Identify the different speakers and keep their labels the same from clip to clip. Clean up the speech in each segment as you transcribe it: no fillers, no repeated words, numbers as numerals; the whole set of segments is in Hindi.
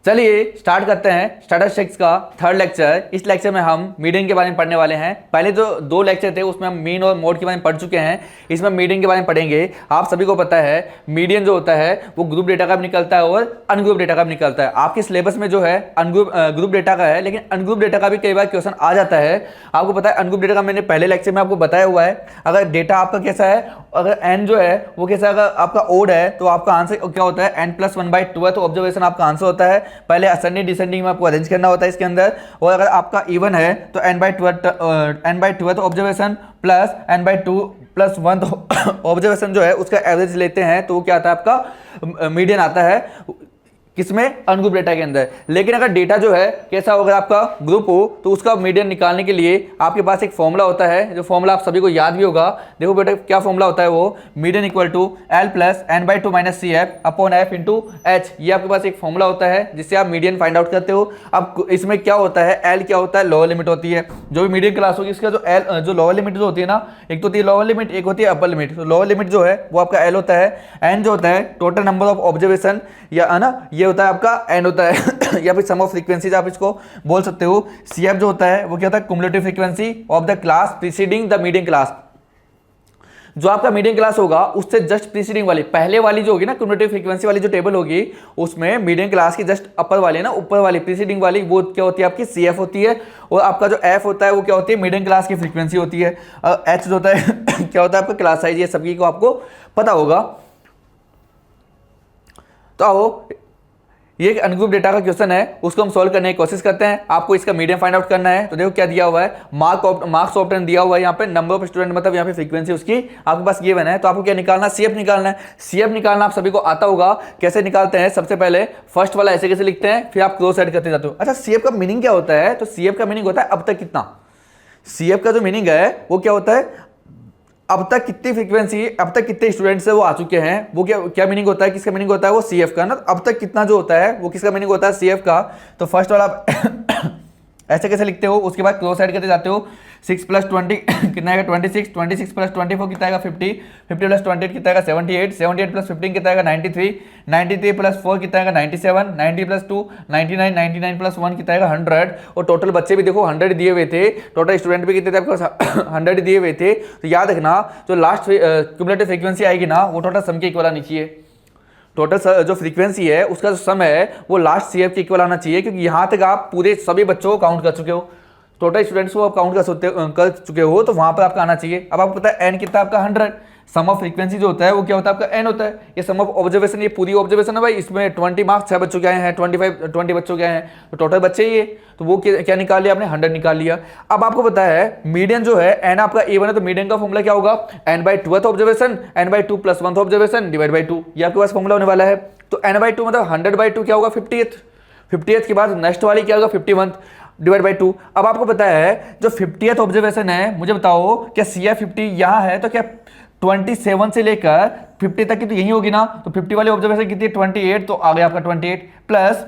Speaker 1: चलिए स्टार्ट करते हैं स्टैटिस्टिक्स का थर्ड लेक्चर। इस लेक्चर में हम मीडियन के बारे में पढ़ने वाले हैं। पहले जो दो लेक्चर थे उसमें हम मीन और मोड के बारे में पढ़ चुके हैं। इसमें मीडियन के बारे में पढ़ेंगे। आप सभी को पता है मीडियन जो होता है वो ग्रुप डेटा का भी निकलता है और अनग्रुप डेटा का भी निकलता है। आपके सिलेबस में जो है ग्रुप डेटा का है, लेकिन अनग्रुप डेटा का भी कई बार क्वेश्चन आ जाता है। आपको पता है अनग्रुप डेटा का मैंने पहले लेक्चर में आपको बताया हुआ है। अगर डेटा आपका कैसा है, अगर एन जो है वो कैसा, अगर आपका ओड है तो आपका आंसर क्या होता है n+1/2 है, तो ऑब्जर्वेशन आपका आंसर होता है। पहले असेंडिंग डिसेंडिंग में आपको अरेंज करना होता है इसके अंदर। और अगर आपका इवन है तो n/2 है तो ऑब्जर्वेशन प्लस n/2 + 1 तो ऑब्जर्वेशन जो है उसका एवरेज लेते हैं तो वो क्या आता है आपका मीडियन आता है। किसमें? अनग्रुप डेटा के अंदर। लेकिन अगर डेटा जो है कैसा हो, अगर आपका ग्रुप हो तो उसका मीडियन निकालने के लिए आपके पास एक फॉर्मूला होता है, जो फॉर्मूला आप सभी को याद भी होगा। देखो बेटा क्या फॉर्मूला होता है, वो median equal to L + n/2 - CF upon F × H। ये आपके पास एक फॉर्मूला होता है जिससे आप मीडियन फाइंड आउट करते हो। अब इसमें क्या होता है, L क्या होता है, लोअर लिमिट होती है। जो भी मीडियन क्लास होगी इसका जो लोअर लिमिट जो होती है ना, एक तो होती है लोअर लिमिट, एक होती है अपर लिमिट। तो लोअर लिमिट जो है वो आपका L होता है। N जो होता है टोटल नंबर ऑफ ऑब्जर्वेशन, या है ना, ये होता है आपका N होता है या फिर सम ऑफ फ्रीक्वेंसीज आप इसको बोल सकते हो। CF जो होता है वो क्या होता है, cumulative frequency of the class preceding the median class. जो आपका मीडियन क्लास होगा उससे जस्ट प्रीसीडिंग वाली, पहले वाली जो होगी ना क्युमुलेटिव फ्रीक्वेंसी वाली जो टेबल होगी, उसमें मीडियन क्लास की जस्ट अपर वाली ना, ऊपर वाली प्रीसीडिंग वाली, वो क्या होती है आपकी CF होती है। और आपका जो F होता है वो क्या होती है, मीडियन क्लास की फ्रीक्वेंसी होती है। H जो होता है क्या होता है आपका क्लास साइज। ये सभी को आपको पता होगा। तो आओ, ये एक अनग्रुप डेटा का क्वेश्चन है, उसको हम सॉल्व करने की कोशिश करते हैं। आपको इसका मीडियन फाइंड आउट करना है। तो देखो क्या दिया हुआ है, मार्क्स ऑप्टेन दिया हुआ है यहाँ पे, नंबर ऑफ स्टूडेंट मतलब यहाँ पे फ्रीक्वेंसी उसकी आपके पास ये बना है। तो आपको क्या निकालना है, CF निकालना है। CF निकालना आप सभी को आता होगा। कैसे निकालते हैं, सबसे पहले फर्स्ट वाला ऐसे कैसे लिखते हैं, फिर आप क्रॉस ऐड करते जाते हो। अच्छा, CF का मीनिंग क्या होता है? तो CF का मीनिंग होता है अब तक कितना। CF का जो मीनिंग है वो क्या होता है, अब तक कितनी फ्रीक्वेंसी, अब तक कितने स्टूडेंट्स से वो आ चुके हैं, वो क्या मीनिंग होता है, किसका मीनिंग होता है, वो CF का ना। अब तक कितना जो होता है वो किसका मीनिंग होता है, CF का। तो फर्स्ट वाला ऐसे कैसे लिखते हो, उसके बाद क्रॉस ऐड करते जाते हो। 6 + 20 कितना आएगा 26, 26 + 24 कितना आएगा 50, 50 + 28 कितना आएगा 78, 78 + 15 कितना आएगा 93, 93 + 4 कितना आएगा 97, 90 + 2 99, 99 + 1 कितना आएगा 100। और टोटल बच्चे भी देखो 100 दिए हुए थे, टोटल स्टूडेंट भी कितने थे आपको 100 दिए हुए थे। तो याद रखना जो लास्ट क्युमुलेटिव फ्रीक्वेंसी आएगी ना वो टोटल सम के इक्वल आनी चाहिए। टोटल जो फ्रीक्वेंसी है उसका जो सम है वो लास्ट CF के इक्वल आना चाहिए, क्योंकि यहाँ तक आप पूरे सभी बच्चों को काउंट कर चुके हो, टोटल स्टूडेंट्स को आप काउंट कर चुके हो, तो वहाँ पर आपका आना चाहिए। अब आपको पता है N कितना आपका 100, सम ऑफ फ्रीक्वेंसी जो होता है वो क्या होता है आपका N होता है। ये सम ऑफ ऑब्जर्वेशन, ये पूरी ऑब्जर्वेशन है भाई, इसमें 20 मार्क्स 6 बच्चों के आए हैं, 20 बच्चों के आए हैं, तो टोटल बच्चे ही है। तो वो क्या निकाल लिया आपने, 100 निकाल लिया। अब आपको पता है मीडियन जो है N आपका A1 है, तो मीडियन का फॉर्मूला क्या होगा, n/2 observation, n/2 + 1 observation divide 2। ये आपके पास फॉर्मूला होने वाला है। तो n/2 मतलब 100/2 क्या होगा 50th के बाद नेक्स्ट वाली क्या होगा 51 डिवाइड 2। अब आपको पता है जो 50th ऑब्जर्वेशन है, मुझे बताओ क्या CF 50 यहाँ है, तो क्या 27 से लेकर 50 तक की तो यही होगी ना। तो 50 वाली ऑब्जर्वेशन कितनी है 28, तो आ गया आपका 28 प्लस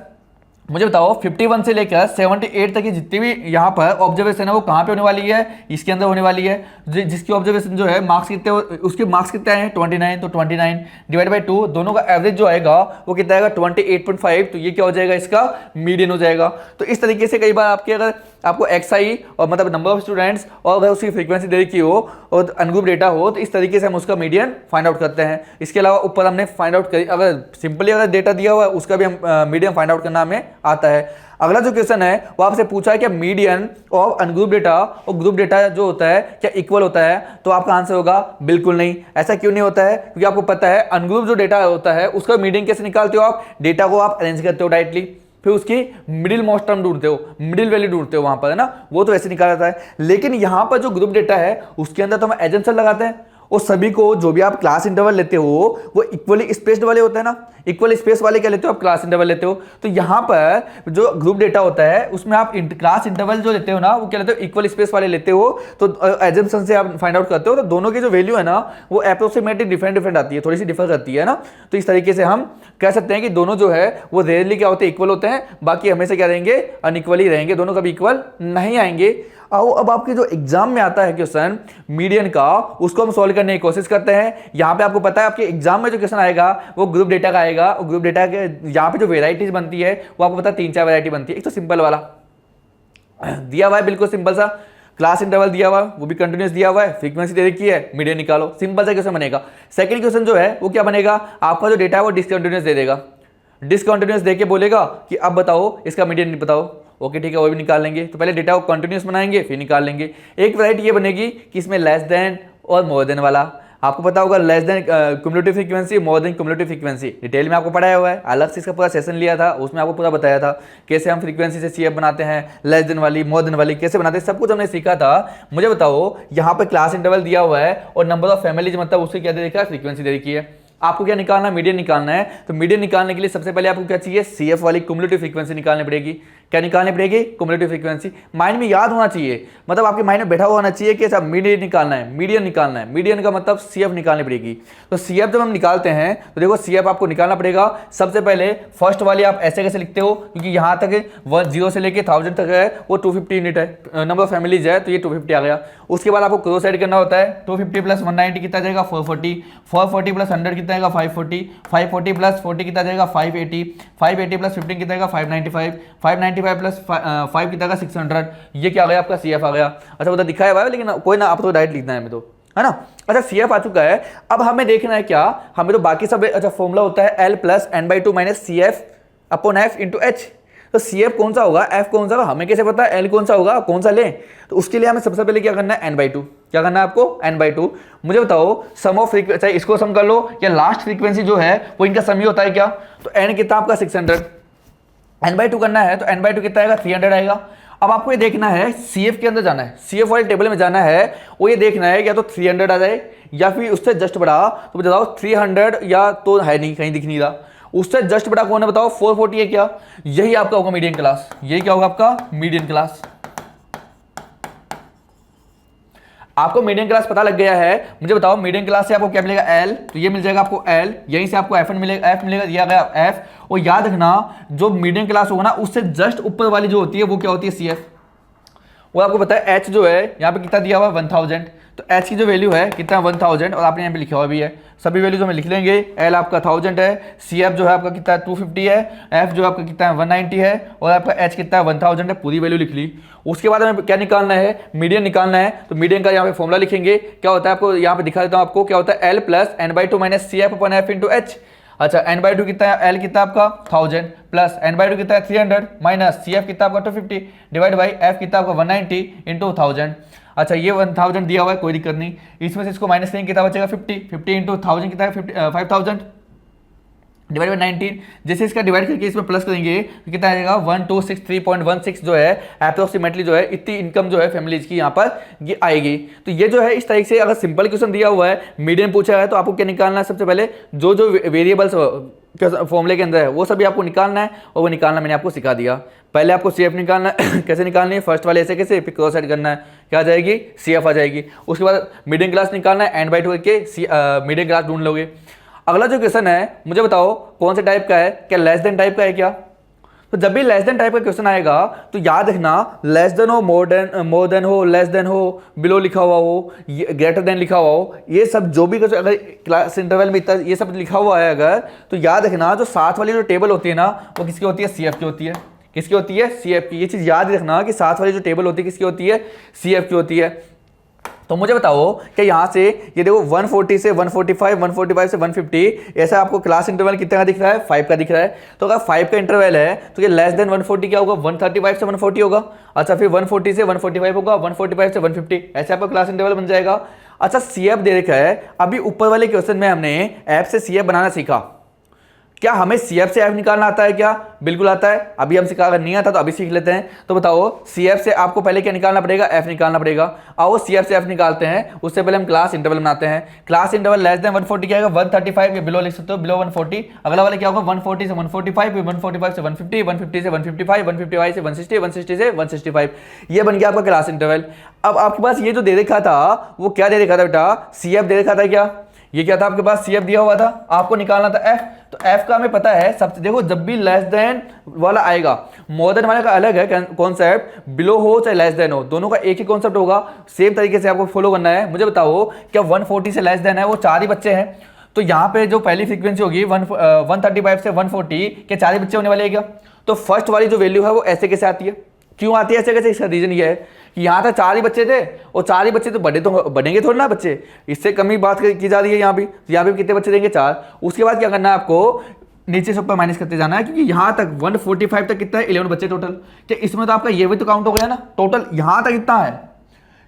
Speaker 1: मुझे बताओ 51 से लेकर 78 तक की जितनी भी यहाँ पर ऑब्जर्वेशन है वो कहाँ पे होने वाली है, इसके अंदर होने वाली है। जिसकी ऑब्जर्वेशन जो है मार्क्स कितने, उसके मार्क्स कितने आए 29, तो 29 डिवाइड 2, दोनों का एवरेज जो आएगा वो कितना आएगा 28.5। तो ये क्या हो जाएगा, इसका मीडियन हो जाएगा। तो इस तरीके से कई बार आपके अगर आपको XI और मतलब नंबर ऑफ स्टूडेंट्स और अगर उसकी फ्रीक्वेंसी दे रखी हो और अनग्रुप डेटा हो, तो इस तरीके से हम उसका मीडियन फाइंड आउट करते हैं। इसके अलावा ऊपर हमने फाइंड आउट करी, अगर सिंपली अगर डेटा दिया हुआ है उसका भी हम मीडियन फाइंड आउट करना हमें आता है। अगला जो क्वेश्चन है वो आपसे पूछा है कि मीडियन ऑफ अनग्रुप डेटा और ग्रुप डेटा जो होता है क्या इक्वल होता है, तो आपका आंसर होगा बिल्कुल नहीं। ऐसा क्यों नहीं होता है, क्योंकि आपको पता है अनग्रुप जो डेटा होता है उसका मीडियन कैसे निकालते हो आप, डेटा को आप अरेंज करते हो डायरेक्टली, फिर उसकी मिडिल मोस्ट टर्म ढूंढते हो, मिडिल वैल्यू ढूंढते हो वहां पर, है ना, वो तो ऐसे निकाला जाता है। लेकिन यहां पर जो ग्रुप डेटा है उसके अंदर तो हम एजम्पशन लगाते हैं, और सभी को जो भी आप क्लास इंटरवल लेते हो वो इक्वली स्पेस्ड वाले होते हैं ना, इक्वल स्पेस वाले क्या लेते हो आप, क्लास इंटरवल लेते हो। तो यहाँ पर जो ग्रुप डेटा होता है उसमें आप क्लास इंटरवल जो लेते हो ना वो क्या लेते हो, इक्वल स्पेस वाले लेते हो। तो एजम्पशन से आप फाइंड आउट करते हो, तो दोनों की जो वैल्यू है ना वो अप्रोक्सीमेटली डिफरेंट आती है, थोड़ी सी डिफर करती है ना। तो इस तरीके से हम कह सकते हैं कि दोनों जो है वो रेयरली क्या होते हैं, इक्वल होते हैं, बाकी हमेशा क्या रहेंगे, अनइक्वल ही रहेंगे, दोनों कभी इक्वल नहीं आएंगे। आओ अब आपके जो एग्जाम में आता है क्वेश्चन मीडियन का, उसको हम सॉल्व करने की कोशिश करते हैं। यहाँ पे आपको पता है आपके एग्जाम में जो क्वेश्चन आएगा वो ग्रुप डेटा का आएगा, और ग्रुप डेटा के यहाँ पे जो वेराइटीज बनती है वो आपको पता है 3-4 वैरायटी बनती है। एक तो सिंपल वाला दिया हुआ है, बिल्कुल सिंपल सा, क्लास इंटरवल दिया हुआ है, वो भी कंटिन्यूस दिया हुआ है, फ्रीक्वेंसी दे रखी है, मीडियन निकालो, सिंपल सा क्वेश्चन बनेगा। सेकंड क्वेश्चन जो है वो क्या बनेगा, आपका जो डेटा है वो डिसकंटिन्यूस दे देगा, डिसकंटिन्यूस देके बोलेगा कि अब बताओ इसका मीडियन बताओ। ओके ठीक है, वो भी निकाल लेंगे। तो पहले डेटा को कंटिन्यूस बनाएंगे फिर निकाल लेंगे। एक वैरायटी ये बनेगी कि इसमें लेस देन और मोर देन वाला, आपको पता होगा less than cumulative frequency, more than cumulative frequency, detail में आपको पढ़ाया हुआ है, अलग से इसका पूरा सेशन लिया था, उसमें आपको पूरा बताया था कैसे हम फ्रीक्वेंसी से सीएफ बनाते हैं, लेस देन वाली, मोर देन वाली कैसे बनाते हैं, सब कुछ हमने सीखा था। मुझे बताओ यहाँ पे क्लास इंटरवल दिया हुआ है और नंबर ऑफ फैमिलीज मतलब उससे क्या दे रखा है, फ्रीक्वेंसी दे रखी है। आपको क्या निकालना है, मीडियन निकालना है। तो मीडियन निकालने के लिए सबसे पहले आपको क्या चाहिए, सीएफ वाली क्युमुलेटिव फ्रीक्वेंसी निकालनी पड़ेगी। क्या निकालनी पड़ेगी, क्युमुलेटिव फ्रीक्वेंसी। माइंड में याद होना चाहिए, मतलब आपके माइंड में बैठा हुआ होना चाहिए कि ऐसा मीडियन निकालना है, मीडियन निकालना है, मीडियन का मतलब सीएफ निकालनी पड़ेगी। तो सीएफ जब हम निकालते हैं तो देखो सीएफ आपको निकालना पड़ेगा। सबसे पहले फर्स्ट वाली आप ऐसे कैसे लिखते हो, क्योंकि यहाँ तक 0 से लेके 1000 तक है वो 250 यूनिट है, नंबर ऑफ फैमिलीज है तो ये 250 आ गया। उसके बाद आपको क्रॉस साइड करना होता है, 250 प्लस 190 कितना जाएगा, 440, 440 प्लस 100 कितना जाएगा, 540, 540 प्लस 40 कितना जाएगा, 580, 580 प्लस 15 कितना जाएगा, 595, 595 प्लस 5 कितना का 600। ये क्या आ गया, आपका सीएफ आ गया। अच्छा उधर दिखाया हुआ है लेकिन कोई ना, आप तो डायरेक्ट लिखना है हमें तो, है ना। अच्छा सीएफ आ चुका है, अब हमें देखना है क्या, हमें तो बाकी सब अच्छा फॉर्मूला होता है L plus n/2 minus CF upon F into H। तो CF कौन सा होगा, F कौन सा होगा, हमें कैसे पता है L कौन सा होगा, कौन सा लें। तो उसके लिए हमें सबसे पहले क्या करना है, n/2। क्या करना है आपको, n/2। मुझे बताओ सम ऑफ फ्रीक्वेंसी, चाहे इसको सम कर लो या लास्ट फ्रीक्वेंसी जो है वो इनका सम ही होता है क्या। तो n कितना आपका 600, n/2 करना है तो n/2 कितना आएगा, 300 आएगा। अब आपको ये देखना है CF के अंदर जाना है, CF वाले टेबल में जाना है, वो ये देखना है या तो 300 आ जाए या फिर उससे जस्ट बड़ा। तो बताओ 300 या तो है नहीं, कहीं दिख नहीं रहा, उससे जस्ट बड़ा कौन है बताओ, 440 है क्या, यही आपका होगा मीडियन क्लास, यही क्या होगा आपका मीडियन क्लास। आपको मीडियन क्लास पता लग गया है। मुझे बताओ मीडियन क्लास से आपको क्या मिलेगा, L, तो ये मिल जाएगा आपको L, यहीं से आपको F मिलेगा, F मिलेगा, दिया गया F। और याद रखना जो मीडियन क्लास होगा ना उससे जस्ट ऊपर वाली जो होती है वो क्या होती है, CF। वो आपको पता है H जो है यहाँ पे कितना दिया हुआ है, 1000। तो H की जो वैल्यू है कितना, 1000, और आपने यहाँ पे लिखा हुआ भी है, सभी वैल्यूज हमें लिख लेंगे। L आपका 1000 है, CF जो है आपका कितना है 250 है, F जो आपका कितना है 190 है, और आपका H कितना है 1000 है, पूरी वैल्यू लिख ली। उसके बाद हमें क्या निकालना है, मीडियन निकालना है। तो मीडियन का यहाँ पे फॉर्मूला लिखेंगे, क्या होता है आपको यहाँ पे दिखा देता हूँ आपको, क्या होता है L plus n/2 minus CF upon F into H। अच्छा n/2 कितना है, L कितना आपका 1000 प्लस n/2 कितना है 300 माइनस CF कितना आपका 250 डिवाइड बाई F कितना आपका 190 इंटू 1000। अच्छा ये 1000 दिया हुआ है, कोई दिक्कत नहीं, इसमें से इसको माइनस करेंगे कितना बचेगा, 50 इंटू 1000 कितना है 5000 डिवाइड बाई 19। जैसे इसका डिवाइड करके इसमें प्लस करेंगे तो कितना आएगा, 1263.16 जो है अप्रोक्सीमेटली जो है इतनी इनकम जो है फैमिलीज की यहाँ पर ये आएगी। तो ये जो है इस तरीके से अगर सिंपल क्वेश्चन दिया हुआ है, मीडियन पूछा है, तो आपको क्या निकालना है, सबसे पहले जो जो वेरिएबल्स फॉर्मूले के अंदर है वो सभी आपको निकालना है, और वो निकालना मैंने आपको सिखा दिया। पहले आपको CF निकालना है कैसे निकालनी है, फर्स्ट वाले ऐसे कैसे, फिर क्रॉस साइड करना है, क्या आ जाएगी, CF आ जाएगी। उसके बाद मीडियन क्लास निकालना है, n/2 करके मीडियन क्लास ढूंढ लोगे। अगला जो क्वेश्चन है मुझे बताओ कौन से टाइप का है, क्या लेस देन टाइप का है क्या। तो जब भी लेस देन टाइप का क्वेश्चन आएगा तो याद रखना लेस देन हो, मोर देन हो, लेस देन हो, बिलो लिखा हुआ हो, ग्रेटर देन लिखा हुआ हो, ये सब जो भी अगर क्लास इंटरवल में इतना ये सब लिखा हुआ है अगर, तो याद रखना जो साथ वाली जो टेबल होती है ना वो किसकी होती है, CF की होती है। किसकी होती है, CF की। ये चीज़ याद रखना कि साथ वाली जो टेबल होती है किसकी होती है, CF की होती है। तो मुझे बताओ कि यहाँ से ये देखो 140 से 145, 145 से 150, ऐसा आपको क्लास इंटरवल कितने का दिख रहा है, 5 का दिख रहा है। तो अगर 5 का इंटरवल है तो ये लेस देन 140 क्या होगा, 135 से 140 होगा। अच्छा फिर 140 से 145 होगा, 145 से 150, ऐसे आपका क्लास इंटरवल बन जाएगा। अच्छा CF दे रखा है, अभी ऊपर वाले क्वेश्चन में हमने F से CF बनाना सीखा, क्या हमें CF से F निकालना आता है क्या, बिल्कुल आता है। अभी हम सीखा, अगर नहीं आता तो अभी सीख लेते हैं। तो बताओ CF से आपको पहले क्या निकालना पड़ेगा, F निकालना पड़ेगा। आओ CF से F निकालते हैं, उससे पहले हम क्लास इंटरवल बनाते हैं। क्लास इंटरवल लेस देन 140 क्या आएगा, 135 के बिलो लिख सकते हो, बिलो 140। अगला वाला क्या होगा, 140 से 145, 145 से 150, 150 से 155, 155 से 160, 160 से 165। ये बन गया आपका क्लास इंटरवल। अब आपके पास ये जो दे रखा था वो क्या दे रखा था बेटा, CF दे रखा था क्या, ये क्या था आपके पास, सी एफ दिया हुआ था, आपको निकालना था एफ। तो एफ का हमें पता है सबसे, देखो जब भी लेस देन वाला आएगा, मोर देन वाले का अलग है कॉन्सेप्ट, बिलो हो चाहे लेस देन हो, दोनों का एक ही कॉन्सेप्ट होगा, सेम तरीके से आपको फॉलो करना है। मुझे बताओ क्या 140 से लेस देन है, वो 4 ही बच्चे हैं, तो यहाँ पे जो पहली फ्रीक्वेंसी होगी 135 से 140 के 4 ही बच्चे होने वाले हैं क्या? तो फर्स्ट वाली जो वैल्यू है वो ऐसे कैसे आती है, क्यों आती है ऐसे कैसे? इसका रीजन ये है कि यहाँ तक 4 ही बच्चे थे, और 4 ही बच्चे तो बढ़ेंगे थोड़ा ना बच्चे, इससे कम ही बात की जा रही है यहाँ भी। तो यहाँ भी कितने बच्चे देंगे, 4। उसके बाद क्या करना है आपको, नीचे से ऊपर माइनस करते जाना है, क्योंकि यहाँ तक 145 तक कितना है, 11 बच्चे टोटल। क्या इसमें तो आपका ये भी तो काउंट हो गया ना, टोटल यहाँ तक कितना है,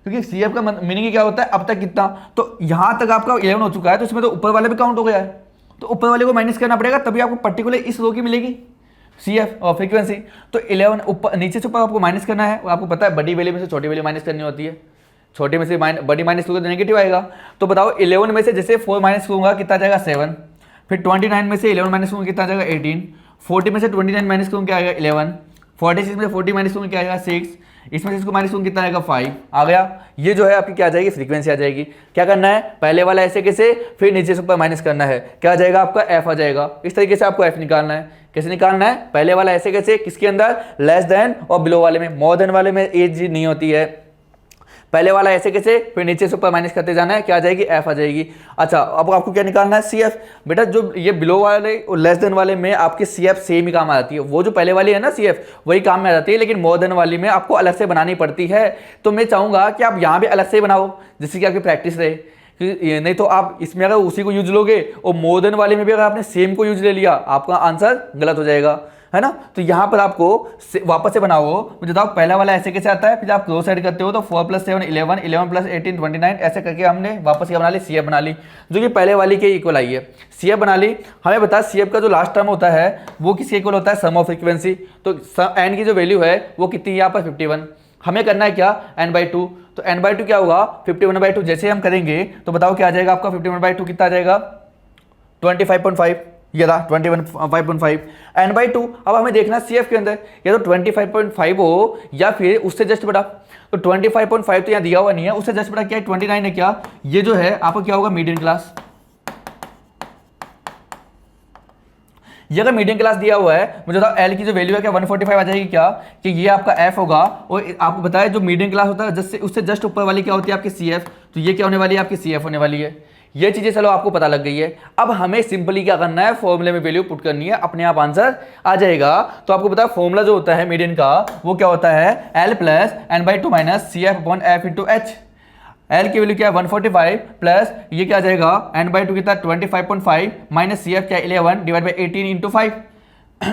Speaker 1: क्योंकि सी एफ का मीनिंग क्या होता है अब तक कितना, तो यहाँ तक आपका 11 हो चुका है, तो इसमें तो ऊपर वाले भी काउंट हो गया है, तो ऊपर वाले को माइनस करना पड़ेगा, तभी आपको पर्टिकुलर इस रो की मिलेगी सी एफ और फ्रीक्वेंसी। तो 11 ऊपर नीचे से ऊपर आपको माइनस करना है, आपको पता है बड़ी वैल्यू में से छोटी वैल्यू माइनस करनी होती है, छोटे में से बड़ी माइनस करोगे तो नेगेटिव आएगा। तो बताओ 11 में से जैसे 4 माइनस करूंगा कितना जाएगा 7, फिर 29 में से 11 माइनस करूंगा कितना जाएगा 18, 40 में से 29 माइनस करूंगा क्या आएगा 11, 46 में से 40 माइनस करूंगा क्या आएगा 6, इसमें से इसको माइनस करूंगा कितना आएगा 5 आ गया। ये जो है आपकी क्या आ जाएगी, फ्रीक्वेंसी आ जाएगी। क्या करना है, पहले वाला ऐसे कैसे, फिर नीचे से ऊपर माइनस करना है, क्या आ जाएगा आपका एफ आ जाएगा। इस तरीके से आपको एफ निकालना है। कैसे निकालना है, पहले वाला ऐसे कैसे, किसके अंदर, लेस देन और बिलो वाले में, मोर देन वाले में एज नहीं होती है। पहले वाला ऐसे कैसे, फिर नीचे से ऊपर माइनस करते जाना है, क्या आ जाएगी एफ आ जाएगी। अच्छा अब आपको क्या निकालना है, सी एफ। बेटा जो ये बिलो वाले और लेस देन वाले में आपकी सी एफ सेम ही काम आ जाती है, वो जो पहले वाली है ना सी एफ वही काम में आ जाती है, लेकिन मोर देन वाली में आपको अलग से बनानी पड़ती है। तो मैं चाहूंगा कि आप यहाँ भी अलग से ही बनाओ, जिससे कि आपकी प्रैक्टिस रहे, नहीं तो आप इसमें अगर उसी को यूज लोगे और मोर देन वाले में भी अगर आपने सेम को यूज ले लिया, आपका आंसर गलत हो जाएगा, है ना। तो यहाँ पर आपको वापस से बनाओ, मुझे बताओ पहला वाला ऐसे कैसे आता है, फिर आप क्रॉस साइड करते हो तो 4 + 7 11, 11 + 18 29, ऐसे करके हमने वापस क्या बना ली, सी एफ बना ली, जो कि पहले वाली के इक्वल आई है। सी एफ बना ली। हमें बता सी एफ का जो लास्ट टर्म होता है वो किसके इक्वल होता है, सम ऑफ फ्रीक्वेंसी। तो एन की जो वैल्यू है वो कितनी है यहाँ पर 51। हमें करना है क्या, n/2। तो n/2 क्या होगा, 51/2। जैसे हम करेंगे तो बताओ क्या आ जाएगा आपका, 51/2 कितना आ जाएगा 25.5, ये था 25.5 n/2। अब हमें देखना सी एफ के अंदर या तो 25.5 हो या फिर उससे जस्ट बड़ा। तो 25.5 तो यहाँ दिया हुआ नहीं है, उससे जस्ट बड़ा क्या है 29 है। क्या ये जो है आपको क्या होगा, मीडियन क्लास। ये अगर मीडियम क्लास दिया हुआ है, मुझे बताओ एल की जो वैल्यू है क्या 145 आ जाएगी क्या, कि ये आपका एफ होगा। और आपको बताया जो मीडियम क्लास होता है जिससे उससे जस्ट ऊपर वाली क्या होती है आपकी सी एफ, तो ये क्या होने वाली है आपकी सी एफ होने वाली है। ये चीजें चलो आपको पता लग गई है। अब हमें सिंपली क्या करना है, फॉर्मूले में वैल्यू पुट करनी है, अपने आप आंसर आ जाएगा। तो आपको पता है फॉर्मूला जो होता है मीडियन का वो क्या होता है, L + n/2 - CF/F × H। L की वैल्यू क्या है 145 प्लस ये क्या आ जाएगा n/2 कितना 25.5 माइनस CF क्या 11 / 18 × 5।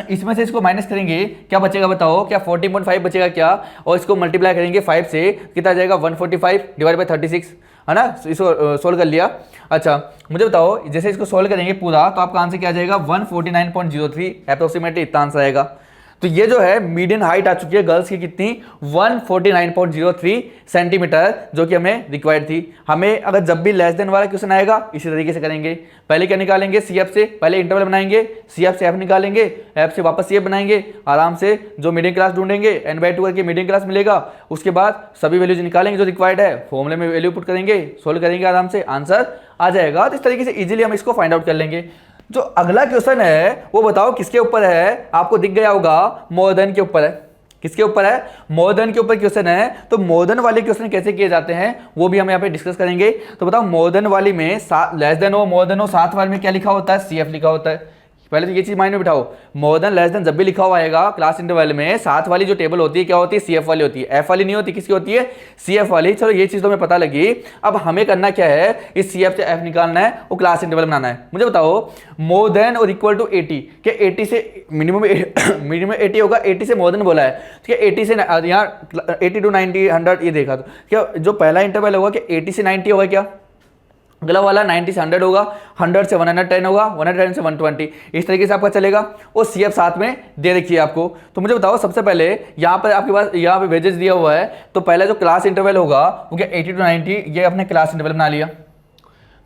Speaker 1: इसमें से इसको माइनस करेंगे क्या बचेगा बताओ, क्या 14.5 बचेगा क्या, और इसको मल्टीप्लाई करेंगे 5 से कितना जाएगा 145 / 36, है ना। इसको सोल्व कर लिया। अच्छा मुझे बताओ जैसे इसको सोल्व करेंगे पूरा तो आपका आंसर क्या आ जाएगा 149.03, अप्रोक्सीमेटली इतना आंसर आएगा। तो ये जो है मीडियन हाइट आ चुकी है गर्ल्स की कितनी 149.03 सेंटीमीटर, जो कि हमें रिक्वायर्ड थी। हमें अगर जब भी लेस देन वाला क्वेश्चन आएगा इसी तरीके से करेंगे। पहले क्या निकालेंगे, सीएफ से पहले इंटरवल बनाएंगे, सीएफ से एफ निकालेंगे, एफ से वापस सीएफ बनाएंगे, आराम से जो मीडियम क्लास ढूंढेंगे n/2 करके मीडियम क्लास मिलेगा। उसके बाद सभी वैल्यूज निकालेंगे जो रिक्वायर्ड है, फॉर्मूले में वैल्यू पुट करेंगे, सोल्व करेंगे, आराम से आंसर आ जाएगा। तो इस तरीके से इजीली हम इसको फाइंड आउट कर लेंगे। जो अगला क्वेश्चन है वो बताओ किसके ऊपर है, आपको दिख गया होगा मोर देन के ऊपर है। किसके ऊपर है, मोर देन के ऊपर क्वेश्चन है। तो मोर देन वाले क्वेश्चन कैसे किए जाते हैं वो भी हम यहाँ पे डिस्कस करेंगे। तो बताओ मोर देन वाली में लेस देन हो मोर देन हो साथ वाले में क्या लिखा होता है, सीएफ लिखा होता है। पहले तो ये चीज माइंड में बिठाओ, मोर देन लेस देन जब भी लिखा हुआ आएगा क्लास इंटरवल में साथ वाली जो टेबल होती है क्या होती है, सीएफ वाली होती है, एफ वाली नहीं होती। किसकी होती है, सीएफ वाली। चलो ये चीज तो हमें पता लगी। अब हमें करना क्या है, इस सीएफ से एफ निकालना है और क्लास इंटरवल बनाना है। मुझे बताओ मोर देन और इक्वल टू 80, क्या 80 से मिनिमम 80 होगा, 80 से मोर देन बोला है, क्या 80 से यहाँ 80 to 90 100 ये देखा, तो क्या जो पहला इंटरवल होगा क्या 80 से 90 होगा, क्या अगला वाला 90 से 100 होगा, 100 से 110 होगा, 110 से 120, इस तरीके से आपका चलेगा। और सीएफ साथ में दे रखी है आपको। तो मुझे बताओ सबसे पहले यहाँ पर आपके पास यहाँ पे वेजेस दिया हुआ है, तो पहला जो क्लास इंटरवल होगा वो क्या 80 to 90, ये अपने क्लास इंटरवल बना लिया।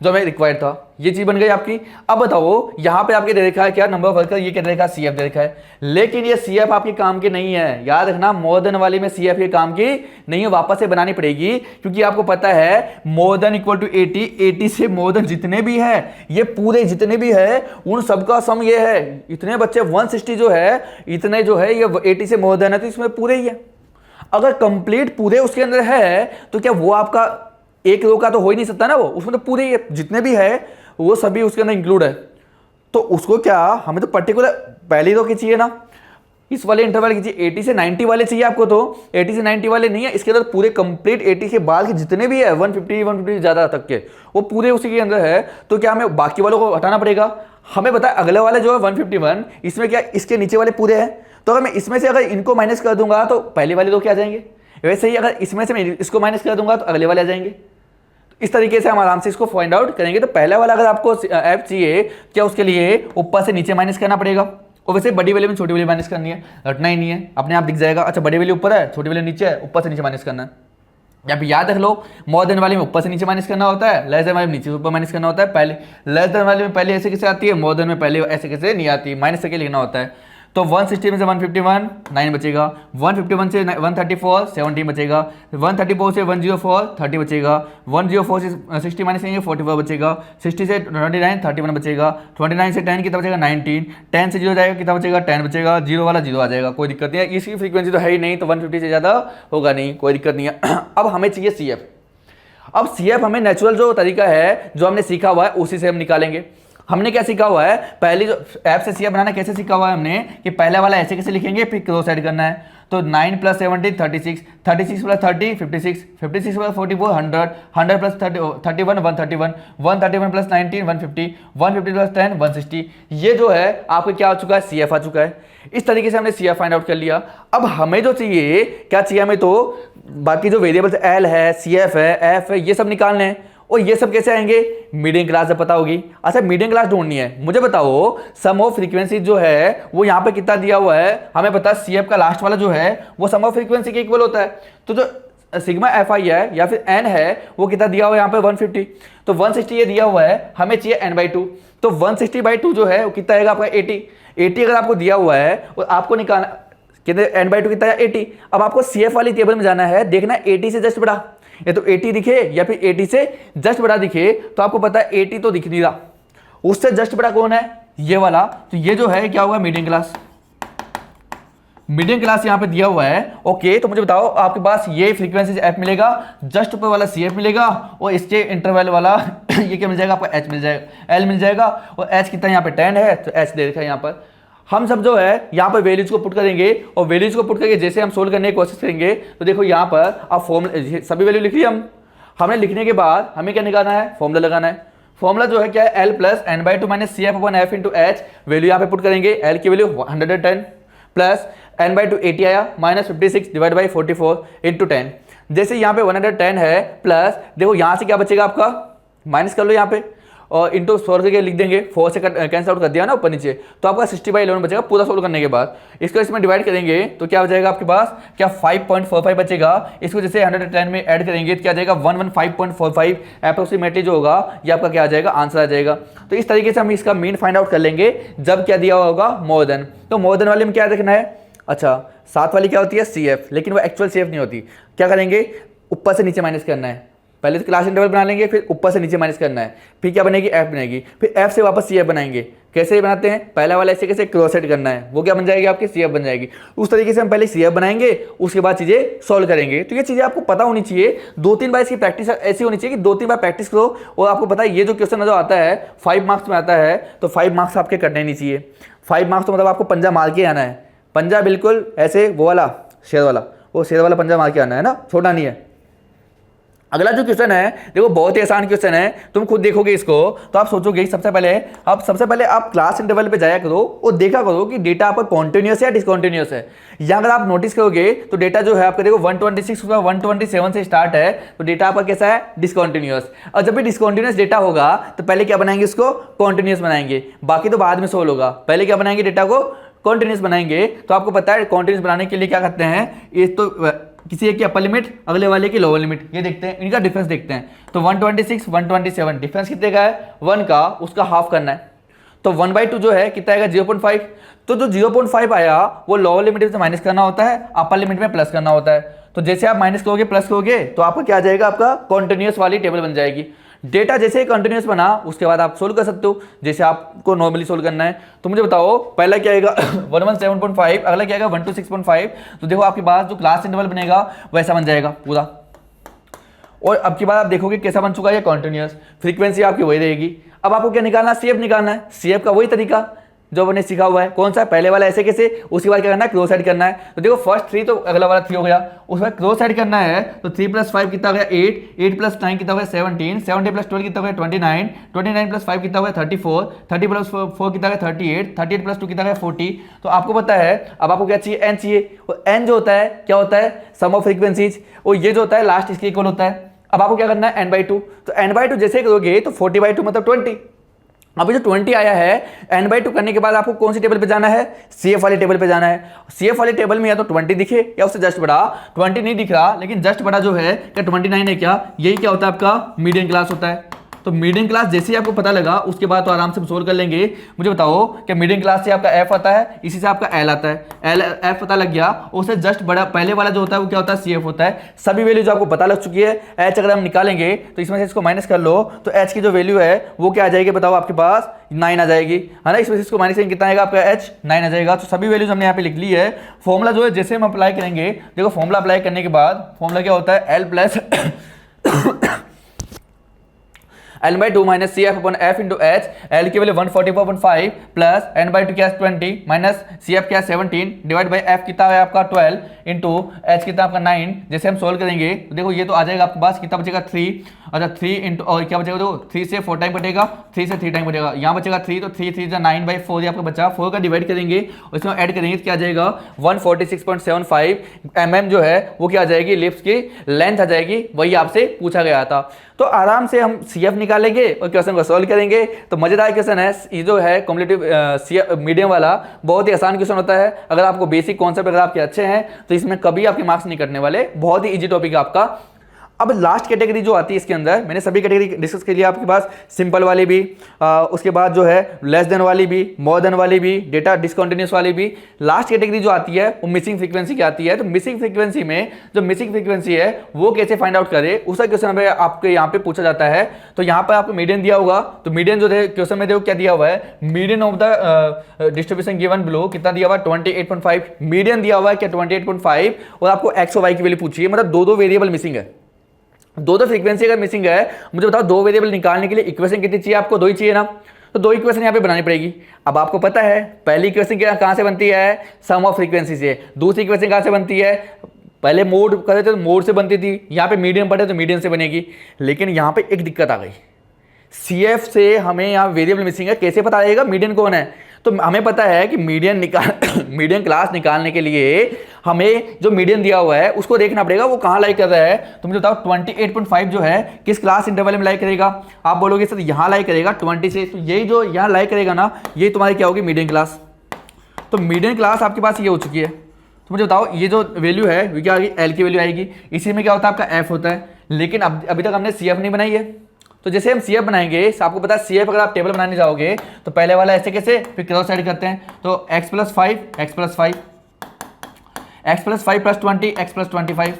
Speaker 1: जो हमें रिक्वायर्ड था। ये चीज बन गई आपकी। अब बताओ यहाँ पे आपके दे रखा है क्या, नंबर ऑफ वर्कर, ये क्या दे रखा है, CF दे रखा है। लेकिन ये CF आपके काम की नहीं है, याद रखना, मोर देन वाली में CF के काम की नहीं है, वापस से बनानी पड़ेगी, क्योंकि आपको पता है मोर देन इक्वल टू 80, 80 से मोर देन जितने भी है, ये पूरे जितने भी है उन सबका सम ये है। इतने बच्चे 160 जो है, इतने जो है ये 80 से मोर देन है, तो इसमें पूरे ही है। अगर कंप्लीट पूरे उसके अंदर है तो क्या वो आपका एक रो का तो हो ही नहीं सकता ना, वो उसमें तो पूरे ही जितने भी है वो सभी उसके अंदर इंक्लूड है। तो उसको क्या, हमें तो पर्टिकुलर पहली रो की चाहिए ना, इस वाले इंटरवल की चाहिए, 80 से 90 वाले चाहिए आपको, तो 80 से 90 वाले नहीं है, इसके अंदर पूरे कंप्लीट 80 के बाद के जितने भी है 150 ज्यादा तक के वो पूरे उसी के अंदर है। तो क्या हमें बाकी वालों को हटाना पड़ेगा। हमें पता है अगले वाले जो है 151, इसमें क्या इसके नीचे वाले पूरे हैं, तो अगर मैं इसमें से अगर इनको माइनस कर दूंगा तो पहले वाले दो क्या आ जाएंगे, वैसे ही अगर इसमें से मैं इसको माइनस कर दूंगा तो अगले वाले आ जाएंगे। इस तरीके से हम आराम से इसको फाइंड आउट करेंगे। तो पहला वाला अगर आपको एफ चाहिए, क्या उसके लिए ऊपर से नीचे माइनस करना पड़ेगा, और वैसे बड़ी वैल्यू में छोटी वैल्यू माइनस करनी है, रटना ही नहीं है, अपने आप दिख जाएगा। अच्छा बड़ी वैल्यू ऊपर है, छोटी वैल्यू नीचे है, ऊपर से नीचे माइनस करना है। या फिर याद रख लो, मोर देन वाली में ऊपर से नीचे माइनस करना होता है, लेस देन वाली में नीचे से ऊपर माइनस करना होता है। पहले लेस देन वाली में पहले ऐसे कैसे आती है, मोर देन में पहले ऐसे कैसे नहीं आती, माइनस करके लिखना होता है। तो 160 में से 151 9 बचेगा, 151 से 134 17 बचेगा, 134 से 104 30 बचेगा, 104 से 60 माइनस करेंगे 44 बचेगा, 60 से 29 31 बचेगा, 29 से 10 कितना बचेगा 19, 10 से 0 जाएगा कितना बचेगा 10 बचेगा, 0 वाला 0 आ जाएगा, कोई दिक्कत नहीं है। इसकी फ्रीक्वेंसी तो है ही नहीं, तो 150 से ज़्यादा होगा नहीं, कोई दिक्कत नहीं है। अब हमें चाहिए CF। अब CF हमें नेचुरल जो तरीका है जो हमने सीखा हुआ है उसी से हम निकालेंगे। हमने क्या सीखा हुआ है, पहले जो ऐप से CF बनाना कैसे सीखा हुआ है हमने, कि पहला वाला ऐसे कैसे लिखेंगे, फिर क्रॉस ऐड करना है। तो 9 + 17 36, 36 + 30 56, 56 + 44 100, 100 + 31 131, 131 + 19 150, 150 + 10 160। ये जो है आपको क्या आ चुका है, CF आ चुका है। इस तरीके से हमने CF फाइंड आउट कर लिया। अब हमें जो चाहिए क्या चाहिए, हमें तो बाकी जो वेरिएबल्स L है, CF है, F है, ये सब निकालने हैं। और ये सब कैसे आएंगे, मीडियन क्लास से पता होगी। अच्छा मीडियन क्लास ढूंढनी है, मुझे बताओ सम ऑफ फ्रीक्वेंसी जो है वो यहाँ पे कितना दिया हुआ है, हमें पता है CF का लास्ट वाला जो है वो सम ऑफ फ्रीक्वेंसी के इक्वल होता है। तो जो सिग्मा FI है या फिर N है वो कितना दिया हुआ है यहाँ पे 150, तो 160 ये दिया हुआ है, हमें चाहिए N/2, तो 160/2 जो है वो कितना आएगा आपका 80 अगर आपको दिया हुआ है और आपको निकालना कितने N/2 कितना है 80। अब आपको CF वाली टेबल में जाना है, देखना 80 से जस्ट बड़ा, या तो 80 दिखे या फिर 80 से जस्ट बड़ा दिखे, तो आपको पता है 80 तो दिख नहीं रहा, उससे जस्ट बड़ा कौन है, ये वाला। तो ये जो है क्या हुआ, मीडियम क्लास। मीडियम क्लास यहाँ पे दिया हुआ है। ओके तो मुझे बताओ आपके पास ये फ्रीक्वेंसी F मिलेगा, जस्ट ऊपर वाला CF मिलेगा, और इसके इंटरवल वाला ये क्या मिल जाएगा आपका, H मिल जाएगा, L मिल जाएगा। और H कितना यहाँ पे 10 है, तो H दे रखा है यहाँ पर। हम सब जो है यहाँ पर वैल्यूज को पुट करेंगे, और वैल्यूज को पुट करके जैसे हम सोल्व करने की कोशिश करेंगे, तो देखो यहाँ पर अब फॉर्मूला सभी वैल्यू लिख ली हमने लिखने के बाद हमें क्या निकालना है, फॉर्मूला लगाना है। फॉर्मूला जो है क्या है, L + N/2 - CF/F × H। Value यहाँ पे पुट करेंगे, L की वैल्यू 110 प्लस N/2 80 आया, -56 / 44 × 10। जैसे यहाँ पे 110 है प्लस, देखो यहाँ से क्या बचेगा आपका, माइनस कर लो यहाँ पे, और इंटू 4 करके लिख देंगे, 4 से कैंसिल आउट कर दिया ना ऊपर नीचे, तो आपका 60/11 बचेगा पूरा सोल्व करने के बाद। इसको इसमें डिवाइड करेंगे तो क्या बचेगा आपके पास, क्या 5.45 बचेगा। इसको जैसे 110 में ऐड करेंगे तो क्या आ जाएगा 115.45 अप्रोक्सीमेटली जो होगा ये आपका क्या आ जाएगा, आंसर आ जाएगा। तो इस तरीके से हम इसका मीन फाइंड आउट कर लेंगे जब क्या दिया होगा, मोर देन। तो मोर देन वाले में क्या देखना है, अच्छा साथ वाली क्या होती है CF, लेकिन वो एक्चुअल CF नहीं होती। क्या करेंगे, ऊपर से नीचे माइनस करना है, पहले तो क्लास इंटरवल बना लेंगे, फिर ऊपर से नीचे माइनस करना है, फिर क्या बनेगी F बनेगी, फिर F से वापस CF बनाएंगे। कैसे बनाते हैं, पहला वाला ऐसे कैसे क्रॉस सेट करना है, वो क्या बन जाएगी आपकी CF बन जाएगी। उस तरीके से हम पहले CF बनाएंगे, उसके बाद चीज़ें सॉल्व करेंगे। तो ये चीज़ें आपको पता होनी चाहिए, 2-3 बार इसकी प्रैक्टिस ऐसी होनी चाहिए कि 2-3 बार प्रैक्टिस करो, और आपको पता है ये जो क्वेश्चन जो आता है 5 मार्क्स में आता है, तो 5 मार्क्स आपके कटने नहीं चाहिए। 5 मार्क्स तो मतलब आपको पंजा मार के आना है, पंजा बिल्कुल ऐसे वो वाला शेर वाला, वो शेर वाला पंजा मार के आना है ना, छोटा नहीं है। अगला जो क्वेश्चन है देखो बहुत ही आसान क्वेश्चन है, तुम खुद देखोगे इसको तो आप सोचोगे सबसे पहले आप क्लास इंटरवल पे जाया करो और देखा करो कि डेटा आपका कॉन्टिन्यूस है या डिसकॉन्टिन्यूस है। यहाँ अगर आप नोटिस करोगे तो डेटा जो है आपका देखो 126 127 से स्टार्ट है, तो डेटा आपका कैसा है, डिसकॉन्टिन्यूस। और जब भी डिसकॉन्टिन्यूस डेटा होगा तो पहले क्या बनाएंगे, इसको कॉन्टिन्यूस बनाएंगे, बाकी तो बाद में सोल्व होगा। पहले क्या बनाएंगे, डेटा को कॉन्टिन्यूस बनाएंगे। तो आपको पता है कॉन्टिन्यूस बनाने के लिए क्या करते हैं, ये तो किसी एक की अपर लिमिट, अगले वाले की लोअर लिमिट, ये देखते हैं, इनका डिफरेंस देखते हैं। तो 126 127 डिफरेंस कितने का है 1 का, उसका हाफ करना है। तो 1/2 जो है कितना आएगा 0.5। तो जो 0.5 आया वो लोअर लिमिट से माइनस करना होता है, अपर लिमिट में प्लस करना होता है। तो जैसे आप माइनस करोगे प्लस करोगे तो आपका क्या आ जाएगा, आपका कॉन्टिन्यूस वाली टेबल बन जाएगी। डेटा जैसे ही कंटिन्यूस बना उसके बाद आप सोल्व कर सकते हो जैसे आपको नॉर्मली सोल्व करना है। तो मुझे बताओ पहला क्या आएगा 117.5, अगला क्या आएगा 126.5। तो देखो आपके पास जो क्लास इंटरवल बनेगा वैसा बन जाएगा पूरा। और अब की बात आप देखोगे कैसा बन चुका है कॉन्टिन्यूस, फ्रीक्वेंसी आपकी वही रहेगी। अब आपको क्या निकालना है, सीएफ निकालना है। सीएफ का वही तरीका जो हमने सीखा हुआ है, कौन सा, पहले वाला ऐसे कैसे, उसके बाद क्या करना है क्रॉस साइड करना है। तो देखो फर्स्ट 3 तो अगला वाला 3 हो गया, उसके बाद क्रॉस साइड करना है। तो 3 + 5 कितना हो गया 8, 8 + 9 कितना हो गया 17, 17 + 12 कितना हो गया 29, 29 + 5 कितना हो गया 34, 30 + 4 कितना हो गया 38, 38 + 2 कितना हो गया 40। तो आपको पता है अब आपको क्या चाहिए, एन चाहिए। और एन जो होता है क्या होता है, सम ऑफ फ्रीक्वेंसीज, और ये जो होता है लास्ट इसके इक्वल होता है। अब आपको क्या करना है n/2। तो n/2 जैसे करोगे तो 40/2 मतलब 20। अभी जो 20 आया है n/2 करने के बाद आपको कौन सी टेबल पे जाना है, CF वाली टेबल पे जाना है। CF वाली टेबल में या तो 20 दिखे या उससे जस्ट बड़ा, 20 नहीं दिख रहा लेकिन जस्ट बड़ा जो है क्या 29 है क्या, यही क्या होता है आपका मीडियन क्लास होता है। तो मीडियन क्लास जैसे ही आपको पता लगा उसके बाद तो आराम से सोल्व कर लेंगे। मुझे बताओ कि मीडियन क्लास से आपका F आता है, इसी से आपका L आता है। L F पता लग गया, उससे जस्ट बड़ा पहले वाला जो होता है वो क्या होता है CF होता है। सभी वैल्यू जो आपको पता लग चुकी है, H अगर हम निकालेंगे तो इसमें से इसको माइनस कर लो तो H की जो वैल्यू है वो क्या आ जाएगी बताओ, आपके पास 9 आ जाएगी, है ना। इसमें से इसको माइनस करेंगे कितना आएगा आपका H 9 आ जाएगा। तो सभी वैल्यूज हमने यहाँ पे लिख ली है। फॉर्मूला जो है जैसे हम अप्लाई करेंगे, देखो फॉर्मूला अप्लाई करने के बाद फॉर्मूला क्या होता है L plus n/2 minus CF/F into H। L की वैल्यू 144.5 प्लस n/2 क्या 20 माइनस CF क्या 17 डिवाइड बाई F कितना है आपका 12 इंटू H कितना आपका 9। जैसे हम सोल्व करेंगे तो देखो ये तो आ जाएगा आपके पास कितना बचेगा 3, अच्छा 3 इंटू और क्या बचेगा, देखो 3 से 4 टाइम बचेगा, 3 से 3 टाइम बचेगा, यहाँ बचेगा 3 तो 3 3 9/4 ये आपका बचा। 4 का डिवाइड करेंगे और इसमें ऐड करेंगे तो क्या आ जाएगा 146.75 mm जो है वो क्या आ जाएगी, लिप्स की लेंथ आ जाएगी, वही आपसे पूछा गया था। तो आराम से हम CF निकालेंगे और क्वेश्चन को सॉल्व करेंगे। तो मजेदार क्वेश्चन है ये जो है कॉम्पिटिटिव मीडियम वाला, बहुत ही आसान क्वेश्चन होता है। अगर आपको बेसिक कॉन्सेप्ट अगर आपके अच्छे हैं तो इसमें कभी आपके मार्क्स नहीं कटने वाले, बहुत ही इजी टॉपिक है आपका। अब लास्ट कैटेगरी जो आती है इसके अंदर, मैंने सभी कैटेगरी डिस्कस के लिए आपके पास सिंपल वाली भी, उसके बाद जो है लेस देन वाली भी, मोर देन वाली भी, डेटा डिसकंटिन्यूअस वाली भी। लास्ट कैटेगरी जो आती है वो मिसिंग फ्रीक्वेंसी की आती है। तो मिसिंग फ्रीक्वेंसी में जो मिसिंग फ्रीक्वेंसी है वो कैसे फाइंड आउट करे, उसका क्वेश्चन आपके यहाँ पे पूछा जाता है। तो यहाँ पर आपको मीडियन दिया होगा, तो मीडियन जो है क्वेश्चन में देखो क्या दिया हुआ है, median of the distribution given below कितना दिया हुआ है 28.5, मीडियन दिया हुआ है क्या 28.5, और आपको एक्स और वाई की वैल्यू पूछी है, मतलब दो वेरिएबल मिसिंग है, दो फ्रीक्वेंसी अगर मिसिंग है। मुझे बताओ दो वेरिएबल निकालने के लिए इक्वेशन कितनी चाहिए आपको, 2 ही चाहिए ना। तो 2 इक्वेशन यहाँ पे बनानी पड़ेगी। अब आपको पता है पहली इक्वेशन कहाँ से बनती है, सम ऑफ फ्रीक्वेंसी से। दूसरी इक्वेशन कहाँ से बनती है, पहले मोड करते थे तो मोड से बनती थी, यहाँ पे मीडियम पढ़े तो मीडियम से बनेगी। लेकिन यहाँ पे एक दिक्कत आ गई, CF से हमें यहाँ वेरिएबल मिसिंग है, कैसे पता लगेगा मीडियन कौन है। तो हमें पता है कि मीडियन क्लास निकालने के लिए हमें जो मीडियन दिया हुआ है उसको देखना पड़ेगा वो कहाँ लाई कर रहा है। तो मुझे बताओ 28.5 जो है किस क्लास इंटरवल में लाई करेगा। आप बोलोगे सर यहाँ लाई करेगा 20 से, तो यही जो यहाँ लाई करेगा ना ये तुम्हारी क्या होगी, मीडियन क्लास। तो मीडियन क्लास आपके पास ये हो चुकी है। तो मुझे बताओ ये जो वैल्यू है वो क्या आएगी, L की वैल्यू आएगी। इसी में क्या होता है आपका F होता है, लेकिन अभी तक हमने CF नहीं बनाई है। तो जैसे हम CF बनाएंगे, आपको पता है CF अगर आप टेबल बनाने जाओगे तो पहले वाला ऐसे कैसे, फिर क्रॉस साइड करते हैं। तो x + 5 x + 5 x + 5 + 20 x + 25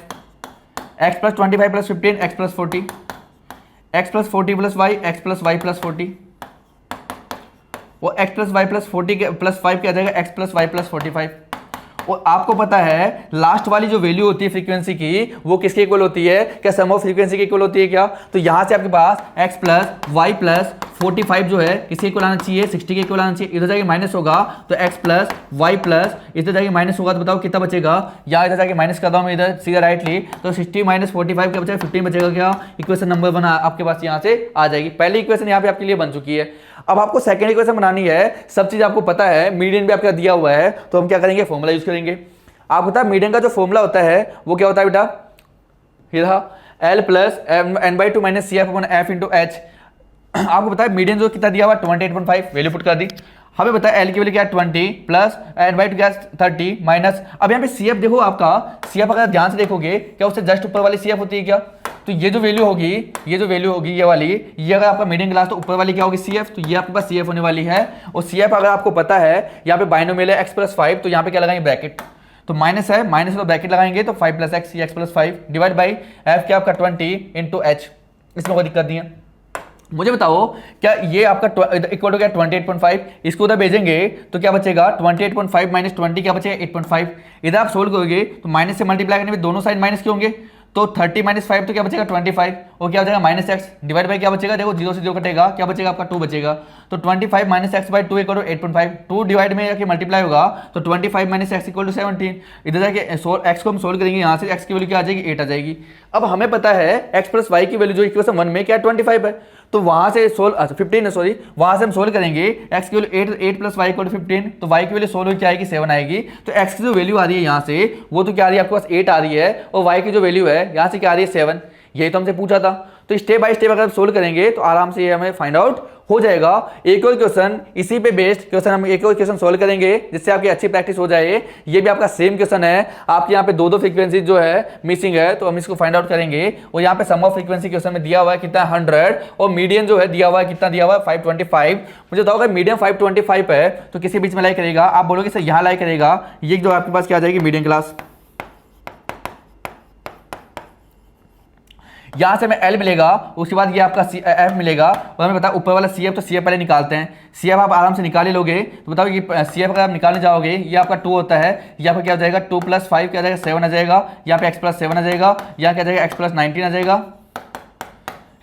Speaker 1: x + 25 + 15 x + 40 x + 40 + y x + y + 40 और x + y + 40 + 5 क्या आ जाएगा, x + y + 45। और आपको पता है लास्ट वाली जो वैल्यू होती है फ्रीक्वेंसी की वो किसके इक्वल होती है, क्या सम ऑफ फ्रीक्वेंसी के इक्वल होती है क्या। तो यहां से आपके पास x + y + 45 जो है किसके इक्वल आना चाहिए, 60 के इक्वल आना चाहिए। इधर जाके माइनस होगा तो x + y + इधर जाके माइनस होगा तो बताओ कितना बचेगा, या इधर जाके माइनस कर रहा हूं मैं इधर सीधा राइटली, तो 60 - 45 क्या बचेगा, 15 बचेगा। क्या इक्वेशन नंबर 1 आपके पास यहाँ से आ जाएगी। पहली इक्वेशन यहाँ पे आपके लिए बन चुकी है। अब आपको सेकंड इक्वेशन बनानी है, सब चीज आपको पता है, मीडियन भी आपका दिया हुआ है, तो हम क्या करेंगे, फॉर्मूला यूज करेंगे। आपको पता है मीडियन का जो फॉर्मूला होता है वो क्या होता है बेटा, ये रहा L + n/2 - CF/F × H। आपको पता है मीडियन जो कितना दिया हुआ 28.5 वैल्यू पुट कर दी। हमें बताया एल की वैल्यू क्या है 20 प्लस एन बाई टू क्या 30 माइनस, अब यहाँ पे सी एफ देखो आपका, सी एफ अगर ध्यान से देखोगे क्या उससे जस्ट ऊपर वाली सी एफ होती है क्या, तो ये जो वैल्यू होगी, ये जो वैल्यू होगी ये वाली, ये अगर आपका मीडियम क्लास तो ऊपर वाली क्या होगी सी एफ, तो ये आपके पास सी एफ होने वाली है। और सी एफ अगर आपको पता है यहाँ पे बाइनोमियल है x+5, तो यहाँ पे क्या लगाएंगे ब्रैकेट, तो माइनस है, माइनस तो ब्रैकेट लगाएंगे तो 5 + x ये x+5 डिवाइड बाई एफ क्या आपका 20 इंटू एच, इसमें कोई दिक्कत नहीं है। मुझे बताओ क्या ये आपका इक्वल टू क्या 28.5, इसको उधर भेजेंगे तो क्या बचेगा 28.5 माइनस 20 क्या बचेगा 8.5, इधर आप सोल्व करोगे तो माइनस से मल्टीप्लाई करने में दोनों साइड माइनस के होंगे, तो 30 माइनस 5 तो क्या बचेगा 25, और क्या बचेगा माइनस एक्स डिवाइड बाई क्या बचेगा, देखो 0 से 0 कटेगा, क्या बचेगा आपका 2 बचेगा, तो 25 minus x by 2 equal to 8.5, 2 divide में जाके मल्टीप्लाई होगा तो 25 माइनस एक्स इक्वल टू 17, इधर जाके एक्स को हम सोल्व करेंगे, यहाँ से एक्स की वैल्यू क्या आ जाएगी 8 आ जाएगी। अब हमें पता है एक्स प्लस वाई की वैल्यू जो इक्वेशन 1 में क्या 25 है, तो वहां से सोल्व 15 है सॉरी, वहां से हम सोल्व करेंगे एक्स की value 8 plus y equal to 15, तो वाई की वैल्यू सोल्व हो क्या आएगी 7 आएगी, तो एक्स की जो वैल्यू आ रही है यहाँ से वो तो क्या आ रही है आपके पास 8 आ रही है, और वाई की जो वैल्यू है यहाँ से क्या आ रही है 7, यही तो हमसे पूछा था। तो स्टेप बाय स्टेप अगर सोल्व करेंगे तो आराम से ये हमें फाइंड आउट हो जाएगा। एक और क्वेश्चन इसी पे बेस्ड क्वेश्चन हम एक और क्वेश्चन सोल्व करेंगे जिससे आपकी अच्छी प्रैक्टिस हो जाए। ये भी आपका सेम क्वेश्चन है, आपके यहाँ पे दो फ्रीक्वेंसी जो है मिसिंग है, तो हम इसको फाइंड आउट करेंगे। और यहाँ पे सम ऑफ फ्रीक्वेंसी क्वेश्चन में दिया हुआ है कितना 100, और मीडियन जो है दिया हुआ है कितना दिया हुआ है 525। मुझे बताओ मीडियम 525 है तो किसी बीच में लाई करेगा, आप बोलोगे सर यहाँ लाई करेगा, ये जो आपके पास क्या आ जाएगी मीडियम क्लास, यहां से हमें एल मिलेगा, उसके बाद ये आपका एफ मिलेगा, और हमें पता है ऊपर वाला सी एफ, तो सी एफ पहले निकालते हैं। सी एफ आप आराम से निकाल ही लोगे, तो बताओ ये सी एफ अगर आप निकालने जाओगे ये आपका 2 होता है, ये आपका क्या हो जाएगा 2 + 5 क्या आ जाएगा 7 आ जाएगा, यहाँ पे x + 7 आ जाएगा, यहाँ क्या आ जाएगा x + 19 आ जाएगा,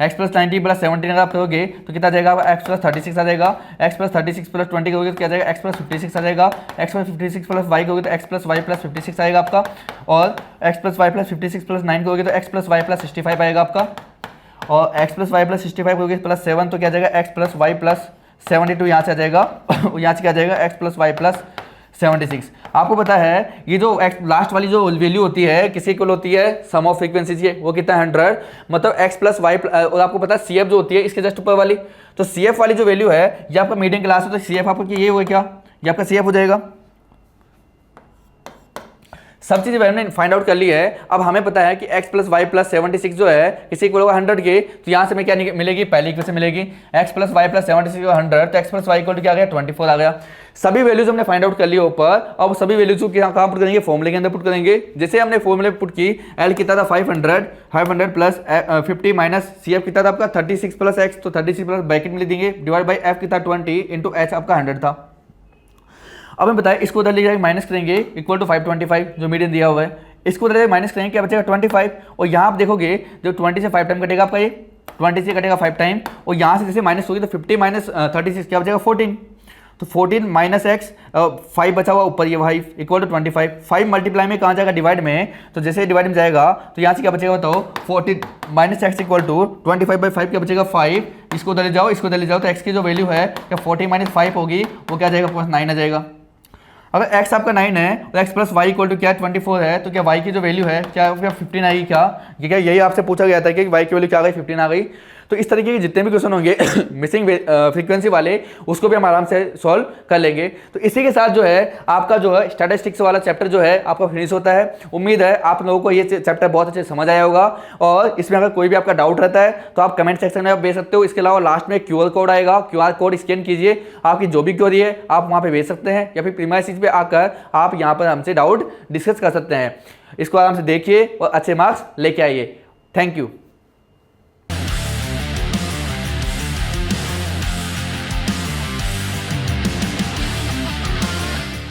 Speaker 1: x + 19 + 17 अगर आप करोगे तो कितना आ जाएगा x + 36 आ जाएगा, x + 36 + 20 करोगे तो क्या आ जाएगा x + 56 आ जाएगा, x + 56 + y करोगे तो x + y + 56 आएगा आपका, और x + y + 56 + 9 करोगे तो x + y + 65 आएगा आपका, और x + y + 65 करोगे +7 तो क्या आ जाएगा x + y + 72 यहाँ से आ जाएगा, यहाँ से क्या आ जाएगा x + y + 76। आपको पता है ये जो लास्ट वाली जो वैल्यू होती है किसी इक्वल होती है सम ऑफ फ्रीक्वेंसीज, वो कितना 100, मतलब x + y, और आपको पता है सी एफ जो होती है इसके जस्ट ऊपर वाली, तो सी एफ वाली जो वैल्यू है ये आपका मीडियम क्लास है, तो सी एफ आपको ये हुआ क्या, ये आपका सी एफ हो जाएगा। सब चीज़ें हमने फाइंड आउट कर ली है। अब हमें पता है कि x + y + 76 जो है किसी इक्वल होगा 100 के, तो यहाँ से हमें क्या मिलेगी, पहली इक्वेशन मिलेगी x + y + 76 100, तो x + y इक्वल टू क्या आ गया 24 आ गया। सभी वैल्यूज हमने फाइंड आउट कर ली ऊपर, अब सभी वैल्यूज को कहाँ पुट करेंगे, फॉर्मूले के अंदर पुट करेंगे। जैसे हमने फॉर्मूले पुट की l कितना था 500 प्लस 50 माइनस सी एफ कितना था आपका 36 + x, तो 36 प्लस ब्रैकेट में लिख देंगे डिवाइड बाई f कितना 20 इंटू h आपका 100 था। अब हम बताएं इसको उधर ले जाकर माइनस करेंगे इक्वल टू 525 जो मीडियन दिया हुआ है, इसको उधर माइनस करेंगे क्या बचेगा 25, और यहाँ आप देखोगे जो 20 से 5 टाइम कटेगा आपका, ये 20 से कटेगा 5 टाइम, और यहाँ से जैसे माइनस होगी तो 50 माइनस 36 क्या बचेगा 14, तो 14 माइनस एक्स 5 बचा हुआ ऊपर ये 5 इक्वल टू 25, 5 मल्टीप्लाई में कहाँ जाएगा डिवाइड में, तो जैसे डिवाइड में जाएगा तो यहाँ से क्या बचेगा बताओ 14 माइनस एक्स इक्वल टू 25/5 क्या बचेगा 5, इसको उधर ले जाओ, इसको उधर ले जाओ, तो एक्स की जो वैल्यू है क्या 40 - 5 होगी, वो क्या जाएगा 9 आ जाएगा। अगर x आपका 9 है और x + y इक्वल टू क्या 24 है, तो क्या y की जो वैल्यू है क्या 15 आएगी क्या, ये क्या यही आपसे पूछा गया था कि y की वैल्यू क्या आ गई 15 आ गई। तो इस तरीके के जितने भी क्वेश्चन होंगे मिसिंग फ्रीक्वेंसी वाले उसको भी हम आराम से सॉल्व कर लेंगे। तो इसी के साथ जो है आपका जो है स्टैटिस्टिक्स वाला चैप्टर जो है आपका फिनिश होता है। उम्मीद है आप लोगों को ये चैप्टर बहुत अच्छे समझ आया होगा, और इसमें अगर कोई भी आपका डाउट रहता है तो आप कमेंट सेक्शन में आप भेज सकते हो। इसके अलावा लास्ट में QR कोड आएगा, QR कोड स्कैन कीजिए, आपकी जो भी क्वेरी है आप वहाँ पे भेज सकते हैं, या फिर प्रीमाइसिस पे आकर आप यहाँ पर हमसे डाउट डिस्कस कर सकते हैं। इसको आराम से देखिए और अच्छे मार्क्स लेके आइए। Thank you.